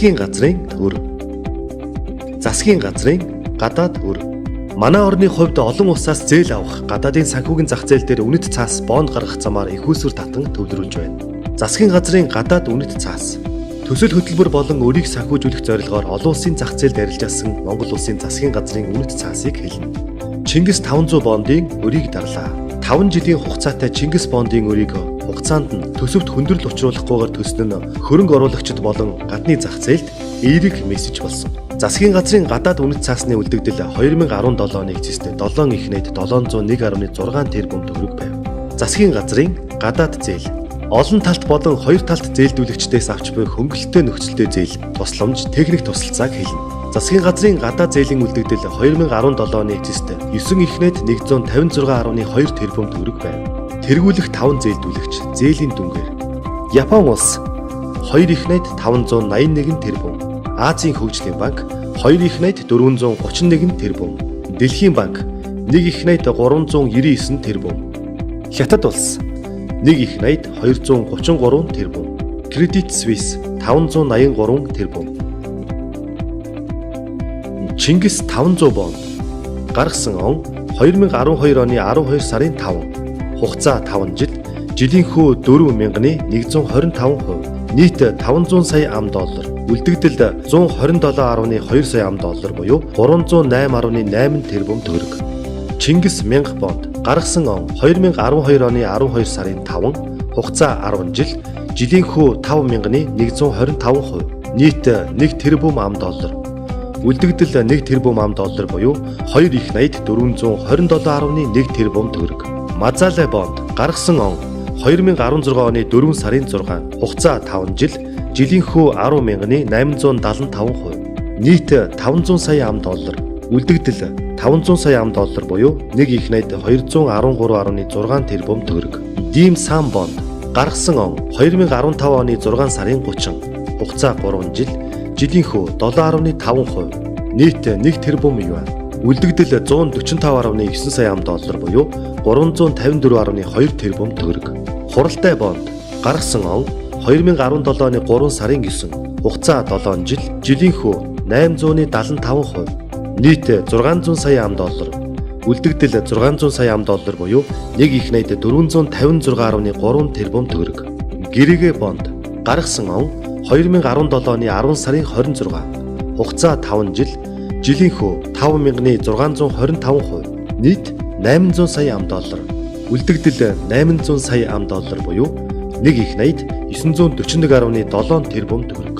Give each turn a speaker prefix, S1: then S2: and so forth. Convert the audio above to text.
S1: Засгийн газрын төр. Засгийн газрын гадаад төр. Манай орны хувьд олон улсаас зээл авах гадаадын санхүүгийн зах зээл дээр үнэт цаас бонд гаргах замаар их усүр татан төвлөрүүлж байна. Засгийн газрын гадаад үнэт цаас төсөл хөтөлбөр болон өрийг санхүүжүүлэх зорилгоор олон улсын зах зээлд арилжаасан Монгол улсын засгийн газрын үнэт цаасыг хэлнэ. Чингис 500 бондын өрийг дарлаа. 5 жилийн хугацаатай Чингис бондын өрийг хугацаанд нь төсөвт хүндрэл учруулахгүйгээр төснө нь хөрөнгө оруулагчид болон гадны зах зээлд эерэг мессеж болсон. Засгийн газрын гадаад үнэт цаасны үлдэгдэл 2017 оны эцэст 7 их нийт 701.6 тэрбум төгрөг байв. Засгийн газрын гадаад зээл олон талт болон хоёр талт зээлдүүлэгчдээс авч буй хөнгөлөлттэй нөхцөлтэй зээл тусламж техник тусалцааг хэлнэ. Засгийн газрын гадаад зээлийн үлдэгдэл 2017 оны эцэст 9 их нийт 156.2 тэрбум төгрөг байв. Тэргүүлэх 5 зээлдүүлэгч зээлийн дүнгээр Япон улс 2 их нийт 581 тэрбум, Азийн хөгжлийн банк 2 их нийт 431 тэрбум, Дэлхийн банк 1 их нийт 399 тэрбум, Хятад улс 1 их нийт 233 тэрбум, Credit Suisse 583 тэрбум. Чингис 500 бонд гаргасан он 2012 оны 12 сарын 5. Хугацаа 5 жил. Жилийн хөө 4,125%. Нийт 500 сая ам доллар. Үлдэгдэл 127.2 сая ам доллар буюу 308.8 тэрбум төгрөг. Чингис 1000 бонд гаргасан он 2012 оны 12 сарын 5. Хугацаа 10 жил. Жилийн хөө 5,125%. Нийт 1 тэрбум ам доллар. Үлдэгдэл 1 тэрбум ам доллар буюу 2 их нийт 427.1 тэрбум төгрөг. Мазалай бонд гаргасан он 2016 оны 4 сарын 6. Хугацаа 5 жил. Жилийн хөө 10,875%. Нийт 500 сая ам доллар. Үлдэгдэл 500 сая ам доллар буюу 1 их нийт 213.6 тэрбум төгрөг. Дим сан бонд гаргасан он 2015 оны 6 сарын 30. Хугацаа 3 жил. Жилийн хөө 7.5%. Нийт 1 тэрбум юан. Үлдэгдэл 145.9 сая ам доллар буюу 354.2 тэрбум төгрөг. Хуралтай бонд гаргасан он 2017 оны 3 сарын 9. Хугацаа 7 жил. Жилийн хөө 875%. Нийт 600 сая ам доллар. Үлдэгдэл 600 сая ам доллар буюу 1 их нийт 456.3 тэрбум төгрөг. Гэрээгээ бонд гаргасан он 2017 оны 10 сарын 26. Хугацаа 5 жил. Жилийн хөө 5,625%. Нийт 800 сая ам доллар. Үлдэгдэл 800 сая ам доллар буюу 1 их нийт 941.7 тэрбум төгрөг.